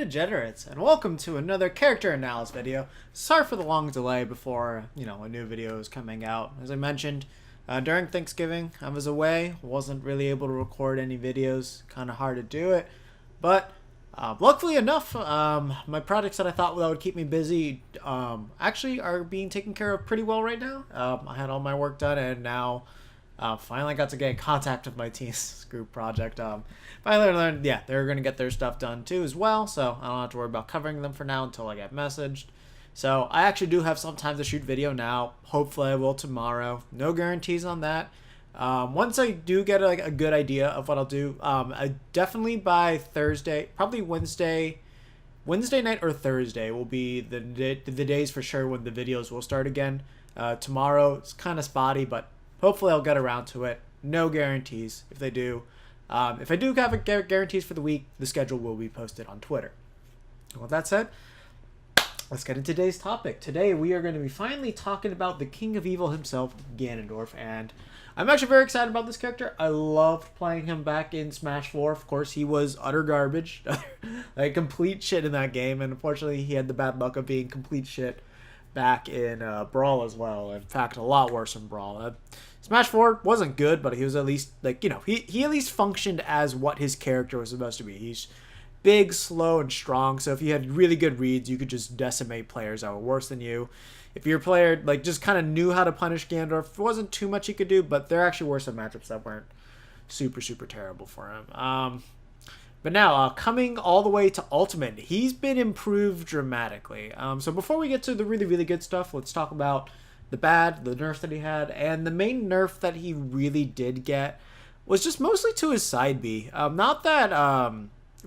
degenerates, and welcome to another character analysis video. Sorry for the long delay before, a new video is coming out. As I mentioned, during Thanksgiving, I was away, wasn't really able to record any videos, kind of hard to do it, but luckily enough, my projects that I thought that would keep me busy actually are being taken care of pretty well right now. I had all my work done, and now finally got to get in contact with my team's group project. Finally learned, they're going to get their stuff done too as well, so I don't have to worry about covering them for now until I get messaged. So I actually do have some time to shoot video now. Hopefully I will tomorrow. No guarantees on that. Once I do get a good idea of what I'll do, I definitely by Thursday, probably Wednesday night or Thursday will be the days for sure when the videos will start again. Tomorrow it's kind of spotty, but hopefully I'll get around to it. No guarantees if they do. If I do have guarantees for the week, the schedule will be posted on Twitter. With that said, let's get into today's topic. Today we are going to be finally talking about the King of Evil himself, Ganondorf, and I'm actually very excited about this character. I loved playing him back in Smash 4. Of course, he was utter garbage, like complete shit in that game, and unfortunately he had the bad luck of being complete shit back in Brawl as well. In fact, a lot worse in Brawl. Smash 4 wasn't good, but he was at least, he at least functioned as what his character was supposed to be. He's big, slow, and strong, so if you had really good reads, you could just decimate players that were worse than you. If your player, just kind of knew how to punish Ganondorf, it wasn't too much he could do, but there actually were some matchups that weren't super, super terrible for him. But now, coming all the way to Ultimate, he's been improved dramatically. So before we get to the really, really good stuff, let's talk about the nerf that he had. And the main nerf that he really did get was just mostly to his side B. Not that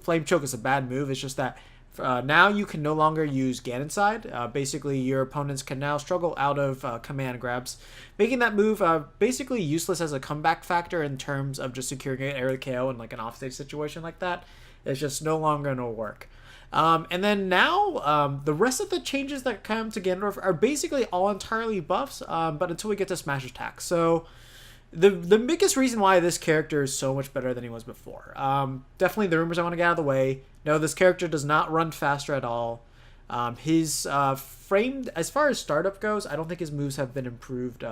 Flame Choke is a bad move, it's just that now you can no longer use Ganon side. Basically, your opponents can now struggle out of command grabs, making that move basically useless as a comeback factor in terms of just securing an area KO in an offstage situation like that. It's just no longer going to work. And then now, the rest of the changes that come to Ganondorf are basically all entirely buffs, but until we get to Smash Attack. So the biggest reason why this character is so much better than he was before. Definitely the rumors I want to get out of the way. No, this character does not run faster at all. His frame, as far as startup goes, I don't think his moves have been improved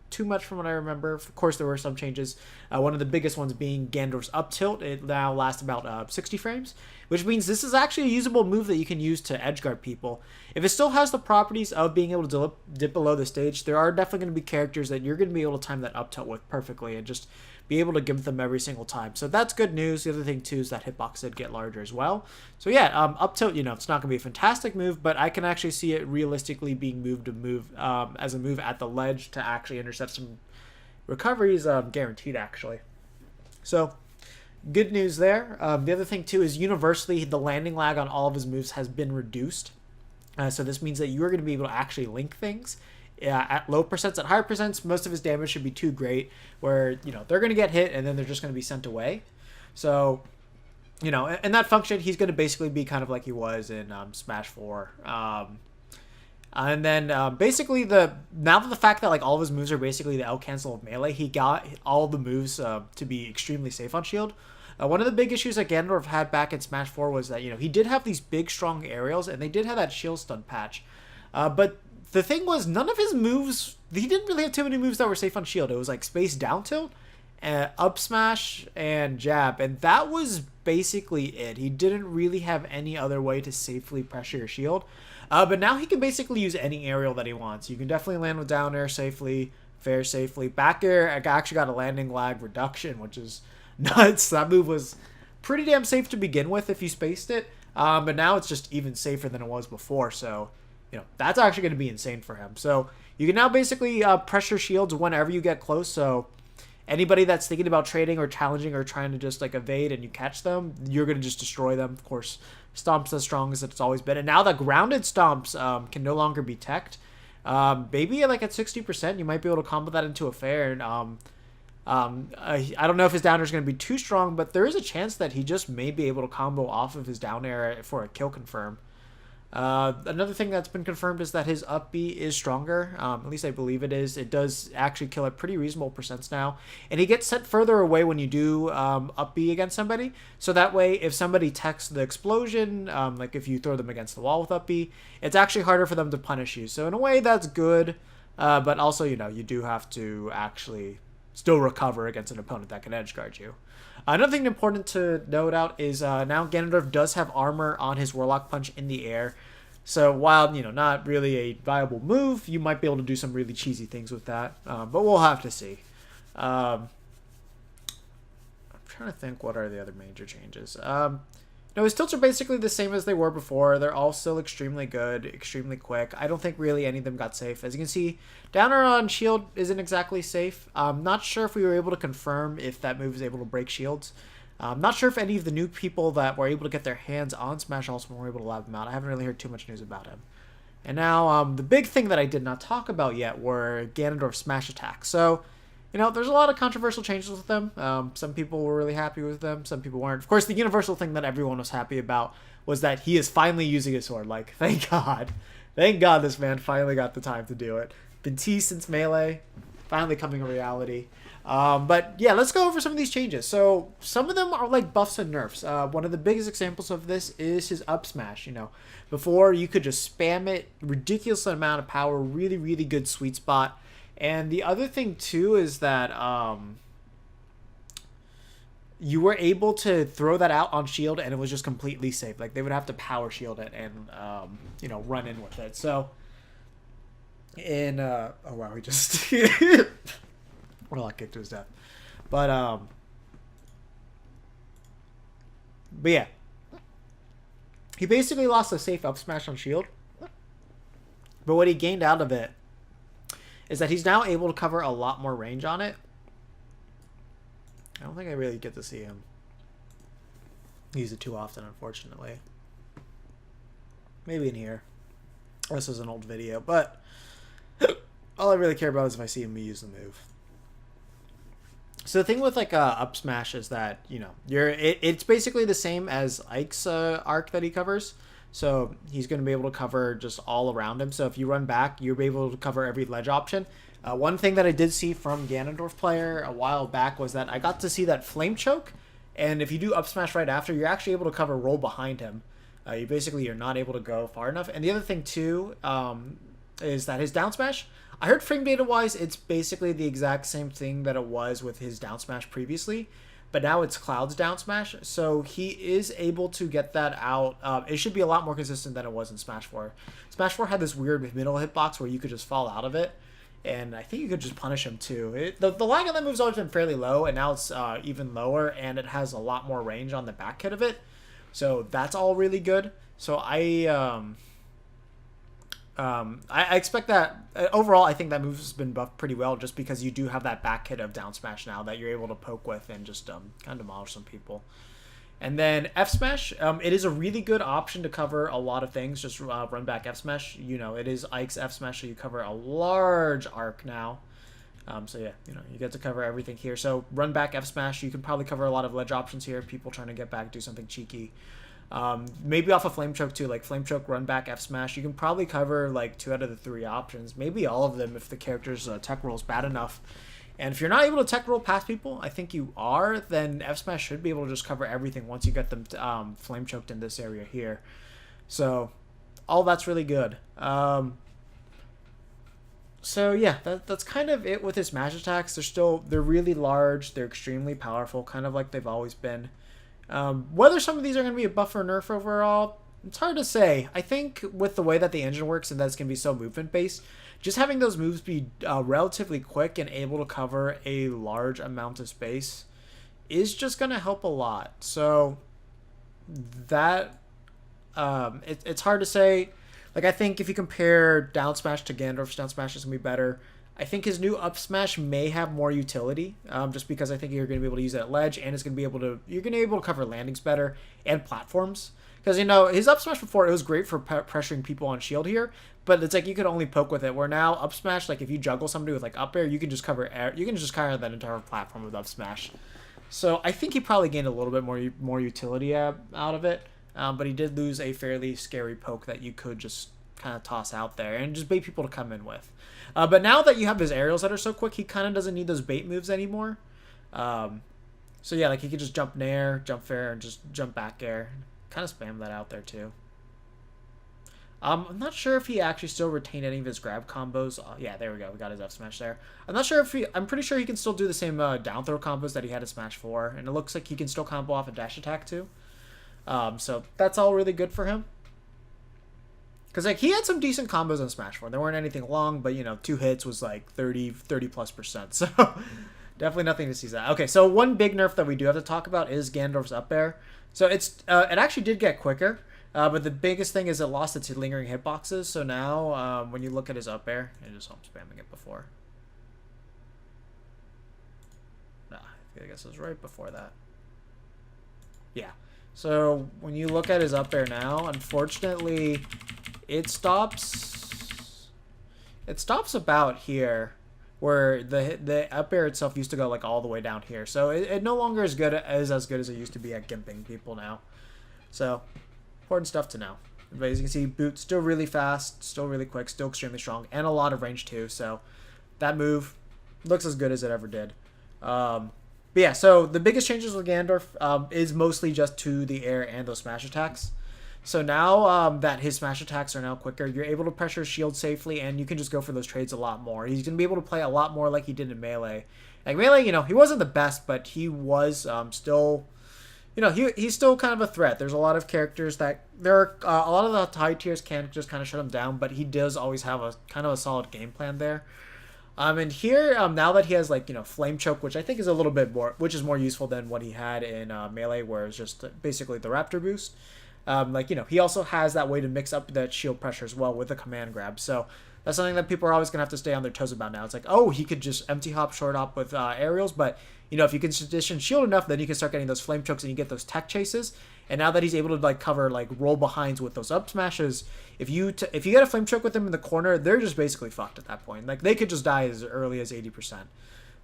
too much from what I remember. Of course, there were some changes. One of the biggest ones being Ganondorf's up tilt. It now lasts about 60 frames, which means this is actually a usable move that you can use to edgeguard people. If it still has the properties of being able to dip below the stage, there are definitely going to be characters that you're going to be able to time that up tilt with perfectly and just be able to give them every single time. So that's good news. The other thing too is that hitbox did get larger as well. So yeah, up tilt, it's not going to be a fantastic move, but I can actually see it realistically being moved as a move at the ledge to actually intercept some recoveries, guaranteed actually. So good news there. The other thing too is universally the landing lag on all of his moves has been reduced. So this means that you're going to be able to actually link things. At low percents, at higher percents, most of his damage should be too great, where, they're going to get hit and then they're just going to be sent away. So, in that function, he's going to basically be kind of like he was in Smash 4. And then basically, now that the fact that all of his moves are basically the L cancel of melee, he got all the moves to be extremely safe on shield. One of the big issues that Ganondorf had back in Smash 4 was that, he did have these big, strong aerials, and they did have that shield stun patch. But the thing was, none of his moves, he didn't really have too many moves that were safe on shield. It was space down tilt, up smash, and jab, and that was basically it. He didn't really have any other way to safely pressure your shield. But now he can basically use any aerial that he wants. You can definitely land with down air safely, fair safely. Back air, I actually got a landing lag reduction, which is nuts. That move was pretty damn safe to begin with if you spaced it, but now it's just even safer than it was before, so that's actually going to be insane for him. So you can now basically pressure shields whenever you get close. So anybody that's thinking about trading or challenging or trying to just evade and you catch them, you're going to just destroy them. Of course, Stomp's as strong as it's always been. And now the grounded Stomps can no longer be teched. Maybe at 60%, you might be able to combo that into a fair. And I don't know if his down air is going to be too strong, but there is a chance that he just may be able to combo off of his down air for a kill confirm. Another thing that's been confirmed is that his up B is stronger. At least I believe it is. It does actually kill at pretty reasonable percents now. And he gets sent further away when you do up B against somebody. So that way, if somebody techs the explosion, like if you throw them against the wall with up B, it's actually harder for them to punish you. So in a way, that's good. But also, you know, you do have to actually still recover against an opponent that can edge guard you. Another thing important to note out is now Ganondorf does have armor on his Warlock Punch in the air. So while, you know, not really a viable move, you might be able to do some really cheesy things with that. But we'll have to see. I'm trying to think what are the other major changes. No, his tilts are basically the same as they were before. They're all still extremely good, extremely quick. I don't think really any of them got safe. As you can see, downer on shield isn't exactly safe. I'm not sure if we were able to confirm if that move is able to break shields. I'm not sure if any of the new people that were able to get their hands on Smash Ultimate were able to lab him out. I haven't really heard too much news about him. And now, the big thing that I did not talk about yet were Ganondorf Smash attacks. So, you know, there's a lot of controversial changes with them. Some people were really happy with them. Some people weren't. Of course, the universal thing that everyone was happy about was that he is finally using his sword. Like, thank God. Thank God this man finally got the time to do it. Been teased since Melee. Finally coming a reality. But, yeah, let's go over some of these changes. So, some of them are like buffs and nerfs. One of the biggest examples of this is his up smash. You know, before you could just spam it. Ridiculous amount of power. Really, really good sweet spot. And the other thing, too, is that you were able to throw that out on shield, and it was just completely safe. Like, they would have to power shield it and, you know, run in with it. So, oh, wow, he just... well, I kicked to his death. But yeah. He basically lost a safe up smash on shield. But what he gained out of it is that he's now able to cover a lot more range on it. I don't think I really get to see him use it too often, unfortunately. Maybe in here. This is an old video, but all I really care about is if I see him use the move. So the thing with like up smash is that, you know, it's basically the same as Ike's arc that he covers. So he's going to be able to cover just all around him. So if you run back, you'll be able to cover every ledge option. One thing that I did see from Ganondorf player a while back was that I got to see that flame choke. And if you do up smash right after, you're actually able to cover roll behind him. You're not able to go far enough. And the other thing too is that his down smash, I heard frame data wise, it's basically the exact same thing that it was with his down smash previously. But now it's Cloud's down smash, so he is able to get that out. It should be a lot more consistent than it was in Smash 4. Smash 4 had this weird middle hitbox where you could just fall out of it, and I think you could just punish him too. The lag on that move's always been fairly low, and now it's even lower, and it has a lot more range on the back hit of it. So that's all really good. So I expect that overall. I think that move has been buffed pretty well, just because you do have that back hit of down smash now that you're able to poke with and just kind of demolish some people. And then F smash, it is a really good option to cover a lot of things. Just run back F smash. You know, it is Ike's F smash, so you cover a large arc now. So yeah, you know, you get to cover everything here. So run back F smash. You can probably cover a lot of ledge options here. People trying to get back, do something cheeky. Maybe off a flame choke too, like flame choke, run back, F smash. You can probably cover like 2 out of the 3 options, maybe all of them if the character's tech roll is bad enough. And if you're not able to tech roll past people, I think you are, then F smash should be able to just cover everything once you get them flame choked in this area here. So all that's really good. So yeah, that's kind of it with his smash attacks. They're really large, they're extremely powerful, kind of like they've always been. Whether some of these are going to be a buff or nerf overall, it's hard to say. I think with the way that the engine works and that it's going to be so movement based, just having those moves be relatively quick and able to cover a large amount of space is just going to help a lot. So that it's hard to say. Like, I think if you compare down smash to Ganondorf's down smash, is going to be better. I think his new up smash may have more utility, just because I think you're going to be able to use it at ledge, and you're going to be able to cover landings better and platforms. Because, you know, his up smash before, it was great for pressuring people on shield here, but it's like you could only poke with it. Where now up smash, like if you juggle somebody with like up air, you can just cover air. You can just cover that entire platform with up smash. So I think he probably gained a little bit more utility out of it. but he did lose a fairly scary poke that you could just kind of toss out there and just bait people to come in with. But now that you have his aerials that are so quick, he kind of doesn't need those bait moves anymore. So yeah, like he could just jump nair, jump fair, and just jump back air. Kind of spam that out there too. I'm not sure if he actually still retained any of his grab combos. Yeah, there we go. We got his F smash there. I'm not sure if I'm pretty sure he can still do the same down throw combos that he had in Smash 4. And it looks like he can still combo off a dash attack too. So that's all really good for him. Because like he had some decent combos on Smash 4. They weren't anything long, but 2 hits was like 30+%. So definitely nothing to seize that. Okay, so one big nerf that we do have to talk about is Ganondorf's up air. So it actually did get quicker. But the biggest thing is it lost its lingering hitboxes. So now, when you look at his up air, and just I'm spamming it before. Nah, I guess it was right before that. Yeah. So when you look at his up air now, unfortunately, it stops about here, where the up air itself used to go like all the way down here. So it no longer is as good as it used to be at gimping people now. So important stuff to know. But as you can see, Boot still really fast, still really quick, still extremely strong, and a lot of range too. So that move looks as good as it ever did. But yeah, so the biggest changes with Ganondorf is mostly just to the air and those smash attacks. So now that his smash attacks are now quicker, you're able to pressure shield safely, and you can just go for those trades a lot more. He's going to be able to play a lot more like he did in Melee. Like Melee, he wasn't the best, but he was still... he's still kind of a threat. There's a lot of characters that a lot of the high tiers can just kind of shut him down, but he does always have a kind of a solid game plan there. And here, now that he has Flame Choke, which I think is a little bit more, which is more useful than what he had in Melee, where it's just basically the Raptor boost. He also has that way to mix up that shield pressure as well with the command grab. So that's something that people are always gonna have to stay on their toes about now. It's like, oh, he could just empty hop, short hop with aerials, but if you can condition shield enough, then you can start getting those flame chokes and you get those tech chases. And now that he's able to cover roll behinds with those up smashes, if you get a flame choke with them in the corner, they're just basically fucked at that point. Like they could just die as early as 80%.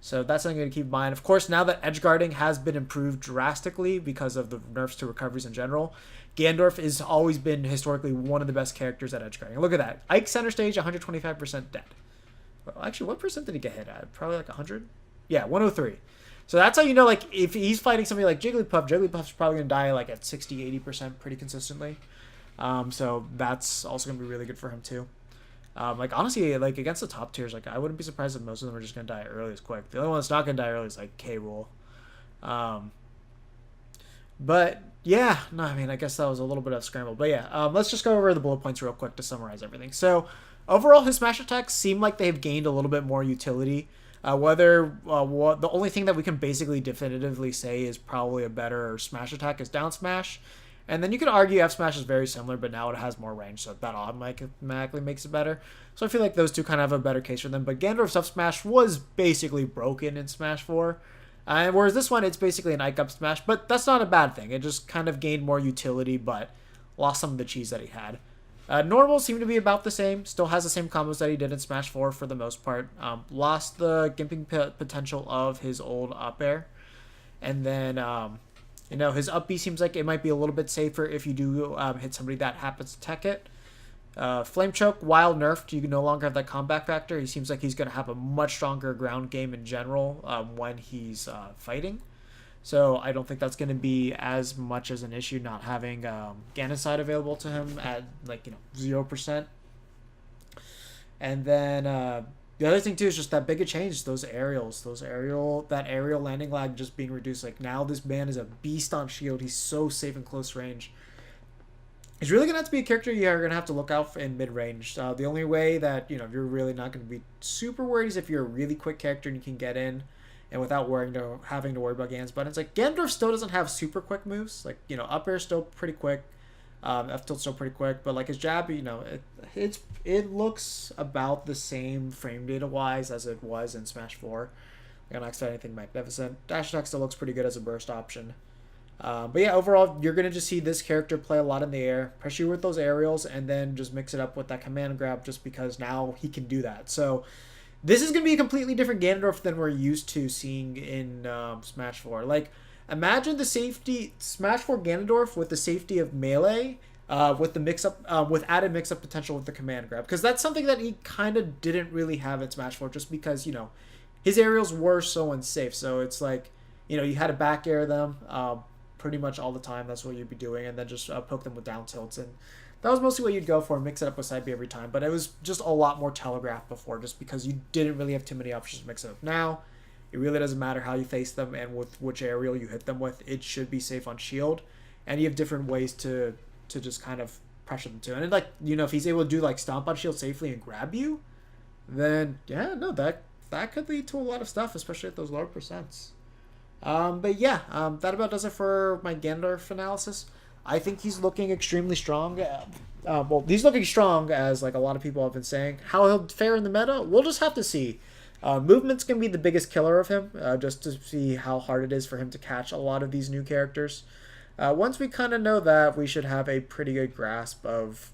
So that's something to keep in mind. Of course, now that edge guarding has been improved drastically because of the nerfs to recoveries in general, Ganondorf has always been historically one of the best characters at edge guarding. Look at that. Ike center stage, 125% dead. Well, actually, what percent did he get hit at? Probably 100? Yeah, 103. So that's how you know, if he's fighting somebody like Jigglypuff's probably going to die, at 60, 80% pretty consistently. So that's also going to be really good for him, too. Honestly, against the top tiers, I wouldn't be surprised if most of them are just going to die early as quick. The only one that's not going to die early is, K-Rool. But, yeah, no, I guess that was a little bit of a scramble. But, yeah, let's just go over the bullet points real quick to summarize everything. So, overall, his smash attacks seem like they've gained a little bit more utility. The only thing that we can basically definitively say is probably a better smash attack is down smash. And then you could argue F smash is very similar, but now it has more range, so that automatically makes it better. So I feel like those two kind of have a better case for them. But Ganondorf's F smash was basically broken in Smash 4. And whereas this one, it's basically an Ike up smash, but that's not a bad thing. It just kind of gained more utility, but lost some of the cheese that he had. Normals seem to be about the same. Still has the same combos that he did in Smash 4 for the most part. Lost the gimping potential of his old up air. And then, his up B seems like it might be a little bit safer if you do hit somebody that happens to tech it. Flame Choke, while nerfed, you no longer have that combat factor. He seems like he's going to have a much stronger ground game in general when he's fighting. So I don't think that's going to be as much as an issue not having Ganondorf available to him at 0%. And then the other thing too is just that big a change, those aerials, that aerial landing lag just being reduced. Now this man is a beast on shield. He's so safe in close range. He's really going to have to be a character you're going to have to look out for in mid-range. The only way that you're really not going to be super worried is if you're a really quick character and you can get in. And without having to worry about Gan's buttons. Ganondorf still doesn't have super quick moves. Up air still pretty quick. F tilt still pretty quick. But his jab, it looks about the same frame data wise as it was in Smash 4. I'm not expect anything magnificent. Dash attack still looks pretty good as a burst option. But yeah, overall, you're going to just see this character play a lot in the air, pressure you with those aerials, and then just mix it up with that command grab just because now he can do that. So this is going to be a completely different Ganondorf than we're used to seeing in Smash 4. Imagine the safety Smash 4 Ganondorf with the safety of melee, with the mix-up, with added mix-up potential with the command grab, because that's something that he kind of didn't really have in Smash 4, just because, you know, his aerials were so unsafe. So it's like, you know, you had to back air them pretty much all the time. That's what you'd be doing, and then just poke them with down tilts, and that was mostly what you'd go for, mix it up with side B every time. But it was just a lot more telegraphed before, just because you didn't really have too many options to mix it up. Now, it really doesn't matter how you face them and with which aerial you hit them with. It should be safe on shield, and you have different ways to just kind of pressure them to. And like, you know, if he's able to do like stomp on shield safely and grab you, then yeah, no, that could lead to a lot of stuff, especially at those lower percents. But yeah, that about does it for my Ganondorf analysis. I think he's looking extremely strong. Well, he's looking strong, as like a lot of people have been saying. How he'll fare in the meta, we'll just have to see. Movement's going to be the biggest killer of him, just to see how hard it is for him to catch a lot of these new characters. Once we kind of know that, we should have a pretty good grasp of,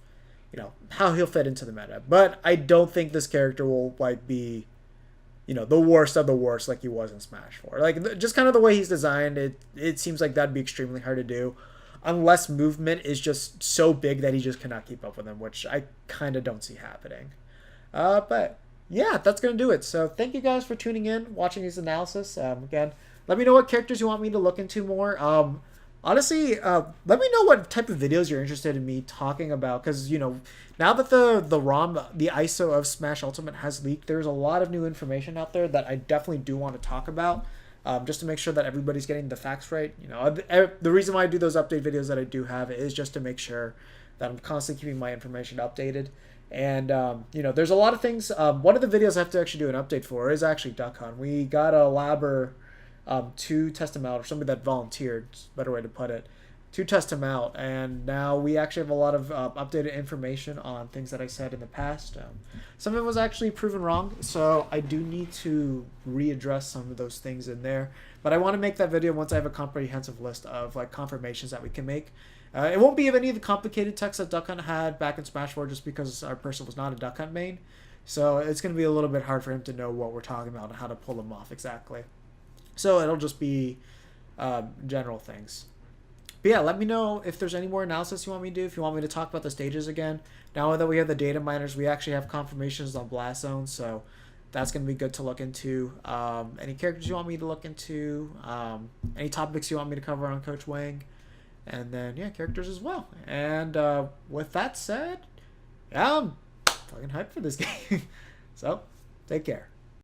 you know, how he'll fit into the meta. But I don't think this character will like be, you know, the worst of the worst like he was in Smash 4. Like, just kind of the way he's designed, it seems like that'd be extremely hard to do, unless movement is just so big that he just cannot keep up with him, which I kind of don't see happening. But yeah, that's going to do it. So thank you guys for tuning in, watching these analysis. Again, let me know what characters you want me to look into more. Honestly, let me know what type of videos you're interested in me talking about, because, you know, now that the ROM, the ISO of Smash Ultimate has leaked, there's a lot of new information out there that I definitely do want to talk about, just to make sure that everybody's getting the facts right. You know, the reason why I do those update videos that I do have is just to make sure that I'm constantly keeping my information updated. And, you know, there's a lot of things. One of the videos I have to actually do an update for is actually Duck Hunt. We got a labber to test him out, or somebody that volunteered, better way to put it, to test him out. And now we actually have a lot of updated information on things that I said in the past. Some of it was actually proven wrong, so I do need to readdress some of those things in there. But I want to make that video once I have a comprehensive list of like confirmations that we can make. It won't be of any of the complicated text that Duck Hunt had back in Smash 4, just because our person was not a Duck Hunt main. So it's going to be a little bit hard for him to know what we're talking about and how to pull them off exactly. So it'll just be general things. But yeah, let me know if there's any more analysis you want me to do, if you want me to talk about the stages again. Now that we have the data miners, we actually have confirmations on Blast Zone, so that's going to be good to look into. Any characters you want me to look into, any topics you want me to cover on Coach Wang, and then, yeah, characters as well. And with that said, yeah, I'm fucking hyped for this game. So, take care.